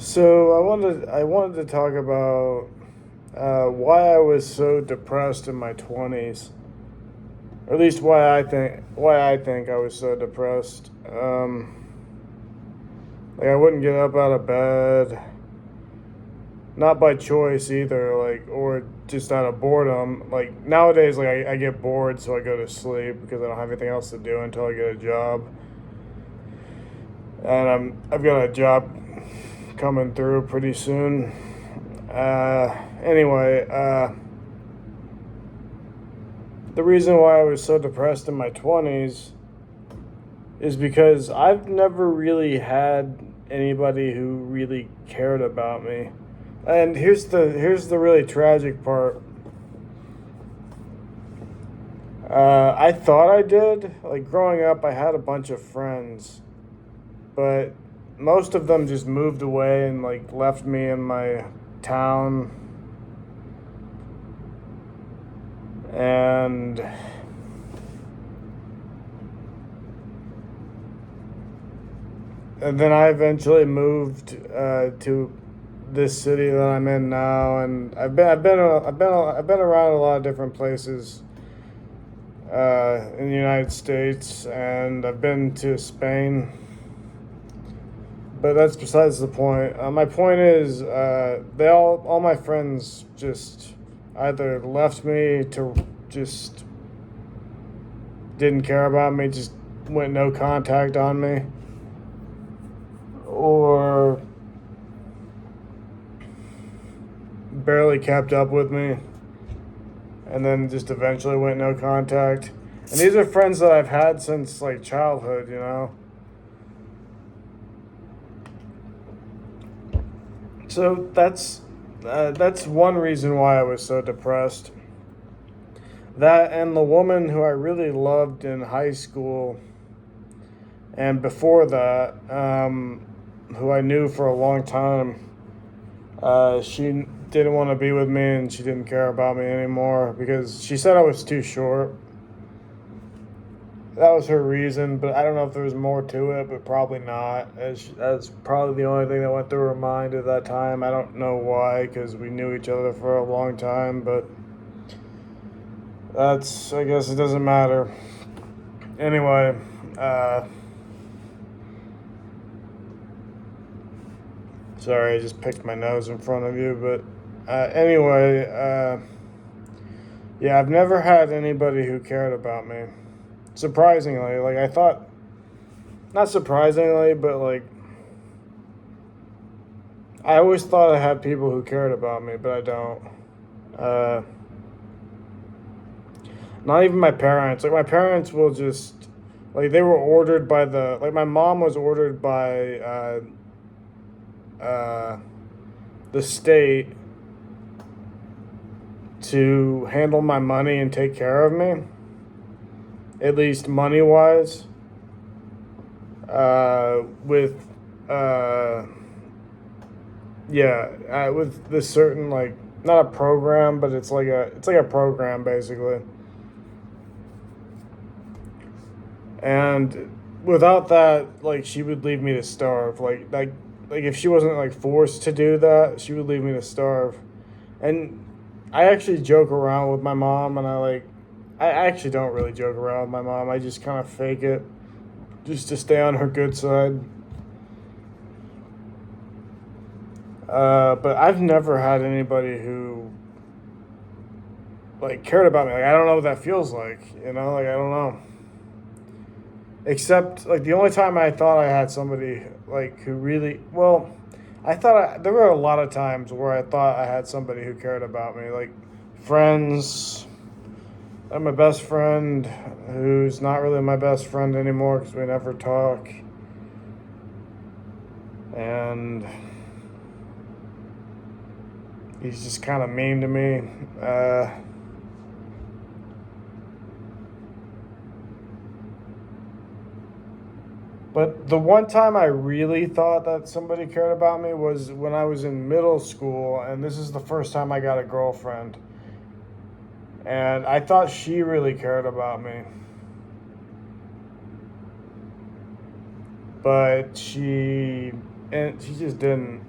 So I wanted to talk about why I was so depressed in my 20s, or at least why I think I was so depressed. Like I wouldn't get up out of bed, not by choice either, like or just out of boredom. Like nowadays, like I get bored, so I go to sleep because I don't have anything else to do until I get a job, and I've got a job coming through pretty soon. Anyway, the reason why I was so depressed in my 20s is because I've never really had anybody who really cared about me. And here's the really tragic part. I thought I did. Like growing up, I had a bunch of friends, but most of them just moved away and like left me in my town. And then I eventually moved to this city that I'm in now, and I've been around a lot of different places in the United States, and I've been to Spain. But that's besides the point. My point is, they all my friends just either left me to just didn't care about me, just went no contact on me, or barely kept up with me, and then just eventually went no contact. And these are friends that I've had since like childhood, you know. So that's one reason why I was so depressed. That and the woman who I really loved in high school, and before that, who I knew for a long time, she didn't want to be with me and she didn't care about me anymore because she said I was too short. That was her reason, but I don't know if there was more to it, but probably not. That's probably the only thing that went through her mind at that time. I don't know why, because we knew each other for a long time, but I guess it doesn't matter. Anyway, uh, sorry, I just picked my nose in front of you, but yeah, I've never had anybody who cared about me. Surprisingly, like I thought, not surprisingly, but like I always thought I had people who cared about me, but I don't. Uh, Not even my parents. Like my parents will just like they were ordered by the like my mom was ordered by uh, the state to handle my money and take care of me, at least money wise. With uh, yeah, with this certain like not a program, but it's like a program basically. And without that, like she would leave me to starve. Like if she wasn't like forced to do that, she would leave me to starve. And I actually joke around with my mom, and I actually don't really joke around with my mom. I just kind of fake it, just to stay on her good side. But I've never had anybody who like cared about me. Like I don't know what that feels like. You know, like I don't know. Except like the only time I thought I had somebody like who really well, there were a lot of times where I thought I had somebody who cared about me, like friends. I'm my best friend, who's not really my best friend anymore because we never talk, and he's just kind of mean to me. Uh, But the one time I really thought that somebody cared about me was when I was in middle school, and this is the first time I got a girlfriend. And I thought she really cared about me, but she just didn't.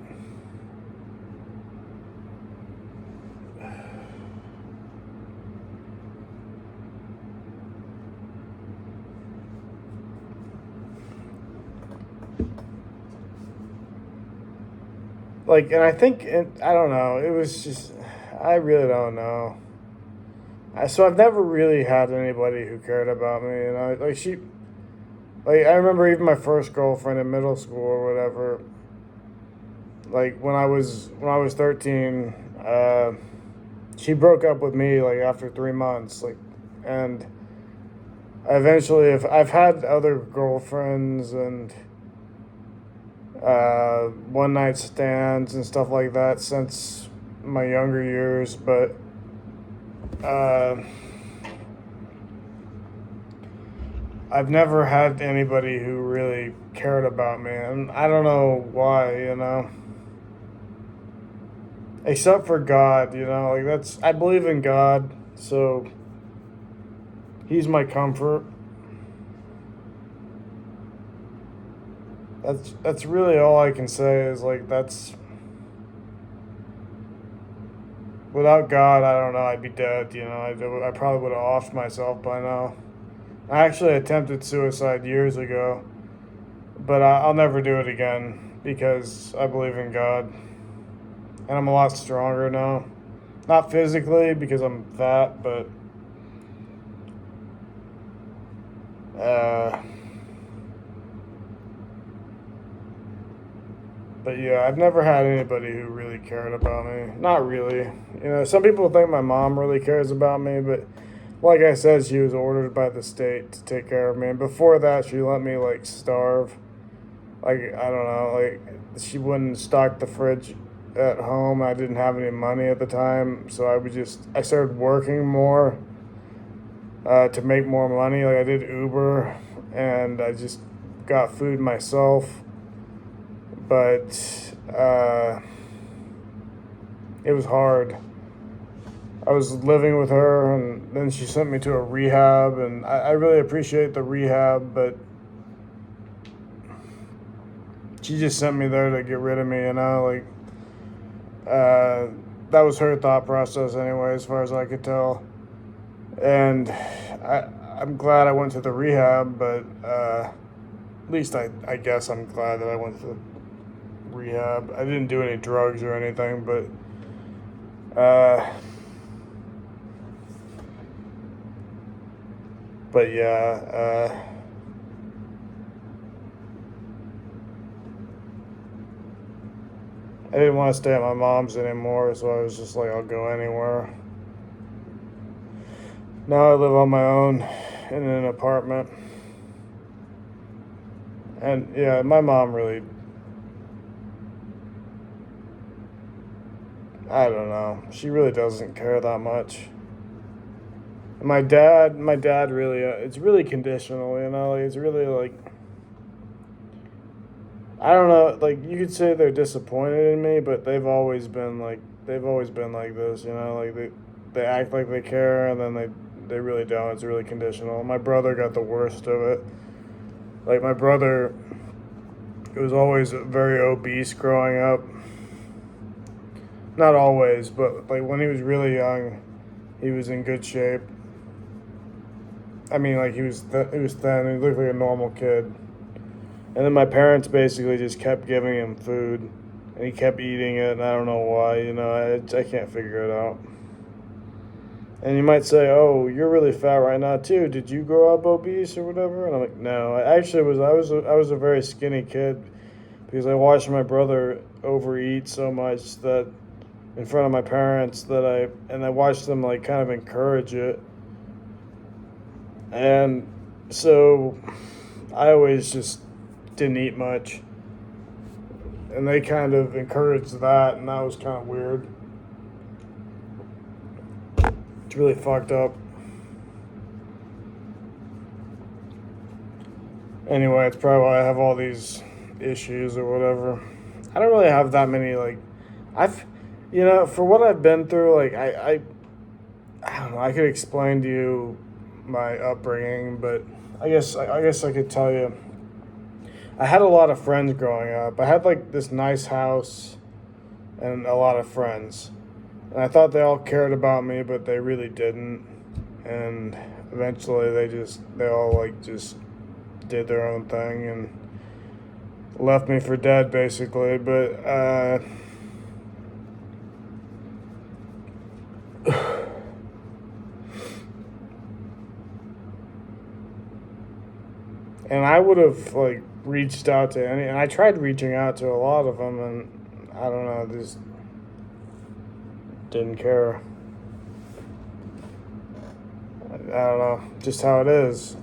like, and I think I don't know. It was just I really don't know. So I've never really had anybody who cared about me, like like I remember even my first girlfriend in middle school or whatever. Like when I was 13, she broke up with me like after 3 months, like, and eventually, if I've had other girlfriends and one night stands and stuff like that since my younger years, but uh, I've never had anybody who really cared about me, and I don't know why. Except for God, like I believe in God, so He's my comfort. That's really all I can say is like that's without God, I don't know, I'd be dead, I probably would have offed myself by now. I actually attempted suicide years ago, but I'll never do it again because I believe in God. And I'm a lot stronger now. Not physically because I'm fat, uh, but yeah, I've never had anybody who really cared about me. Not really. Some people think my mom really cares about me, but like I said, she was ordered by the state to take care of me. And before that, she let me like starve. Like, I don't know, like she wouldn't stock the fridge at home. I didn't have any money at the time, so I started working more to make more money. Like I did Uber, and I just got food myself. But it was hard. I was living with her, and then she sent me to a rehab, and I really appreciate the rehab, but she just sent me there to get rid of me, like, that was her thought process anyway, as far as I could tell. And I'm glad I went to the rehab, but at least I guess I'm glad that I went to rehab. I didn't do any drugs or anything, but yeah, I didn't want to stay at my mom's anymore, so I was just like, I'll go anywhere. Now I live on my own in an apartment. And yeah, my mom really, I don't know, she really doesn't care that much. My dad really, it's really conditional, like it's really like, I don't know, like you could say they're disappointed in me, but they've always been like this, like they act like they care, and then they really don't. It's really conditional. My brother got the worst of it. Like my brother was always very obese growing up. Not always, but like when he was really young, he was in good shape. I mean, like he was thin. He looked like a normal kid. And then my parents basically just kept giving him food, and he kept eating it. And I don't know why. I can't figure it out. And you might say, "Oh, you're really fat right now too. Did you grow up obese or whatever?" And I'm like, "No, I actually was. I was a very skinny kid because I watched my brother overeat so much that in front of my parents I watched them like kind of encourage it, and so I always just didn't eat much, and they kind of encouraged that, and that was kind of weird. It's really fucked up. Anyway, it's probably why I have all these issues or whatever. I don't really have that many like I've for what I've been through, like I don't know, I could explain to you my upbringing, but I guess I could tell you I had a lot of friends growing up. I had like this nice house and a lot of friends. And I thought they all cared about me, but they really didn't. And eventually they all like just did their own thing and left me for dead basically. But And I would have like reached out to any, and I tried reaching out to a lot of them, and I don't know, just didn't care. I don't know, just how it is.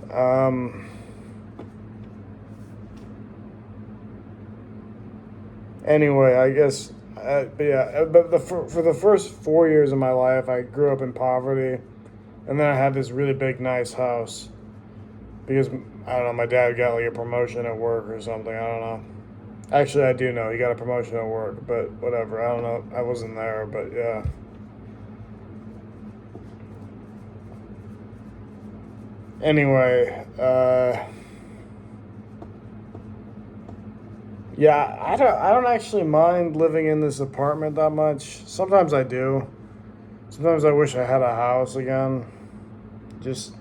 Anyway, I guess, but yeah, but for the first 4 years of my life, I grew up in poverty, and then I had this really big, nice house because I don't know, my dad got like a promotion at work or something. I don't know. Actually, I do know he got a promotion at work, but whatever. I don't know. I wasn't there, but yeah. Anyway, yeah, I don't actually mind living in this apartment that much. Sometimes I do. Sometimes I wish I had a house again. Just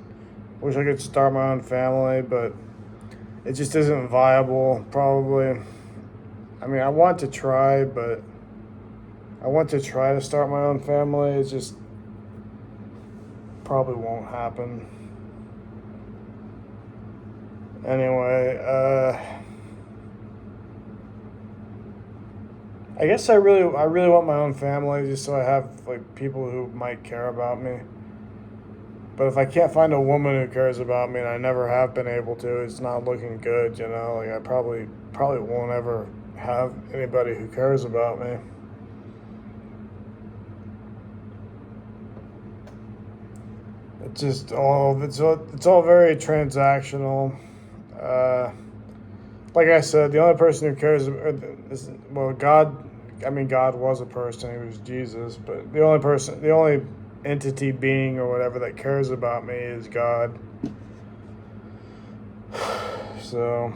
wish I could start my own family, but it just isn't viable, probably. I mean, I want to try, but I want to try to start my own family. It just probably won't happen. Anyway, I guess I really want my own family just so I have like people who might care about me. But if I can't find a woman who cares about me, and I never have been able to, it's not looking good, you know. Like I probably won't ever have anybody who cares about me. It's all very transactional. Uh, like I said, the only person who cares is, well, God. I mean, God was a person; he was Jesus. But the only entity, being, or whatever that cares about me is God. So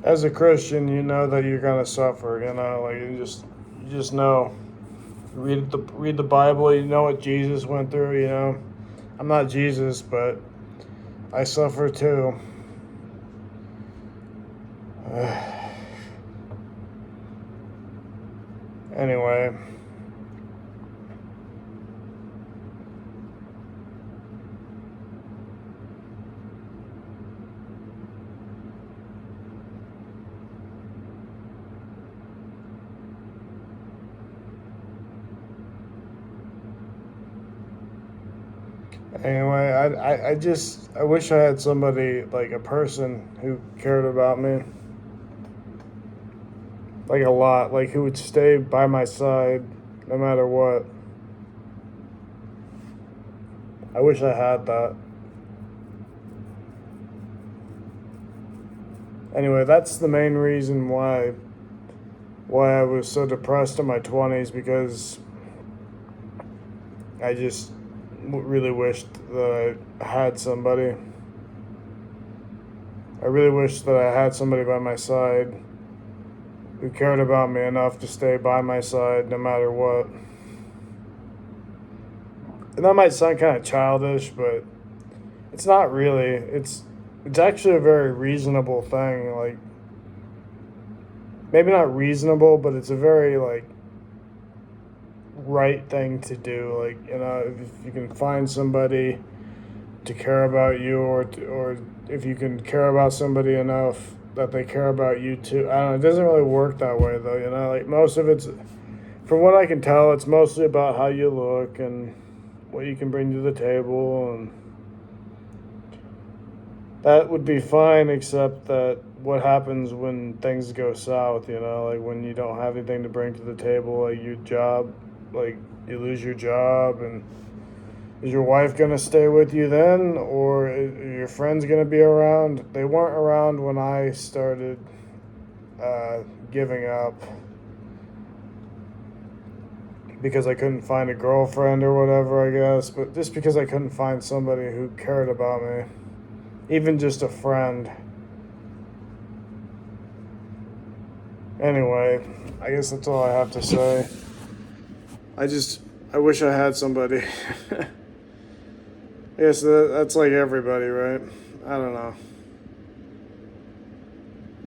as a Christian, you know that you're gonna suffer. You know, like you just know. Read the Bible. You know what Jesus went through. You know, I'm not Jesus, but I suffer too. Anyway, I wish I had somebody, like a person who cared about me, like a lot, like who would stay by my side no matter what. I wish I had that. Anyway, that's the main reason why I was so depressed in my 20s, because I just really wished that I had somebody. I really wished that I had somebody by my side who cared about me enough to stay by my side no matter what. And that might sound kind of childish, but it's not really. It's actually a very reasonable thing. Like, maybe not reasonable, but it's a very like right thing to do. Like, you know, if you can find somebody to care about you, or if you can care about somebody enough that they care about you too. I don't know. It doesn't really work that way though. You know, like most of it's, from what I can tell, it's mostly about how you look and what you can bring to the table, and that would be fine, except that what happens when things go south, you know, like when you don't have anything to bring to the table, like your job, like you lose your job, and is your wife going to stay with you then, or are your friends going to be around? They weren't around when I started giving up because I couldn't find a girlfriend or whatever, I guess, but just because I couldn't find somebody who cared about me, even just a friend. Anyway, I guess that's all I have to say. I wish I had somebody. I guess that's like everybody, right? I don't know.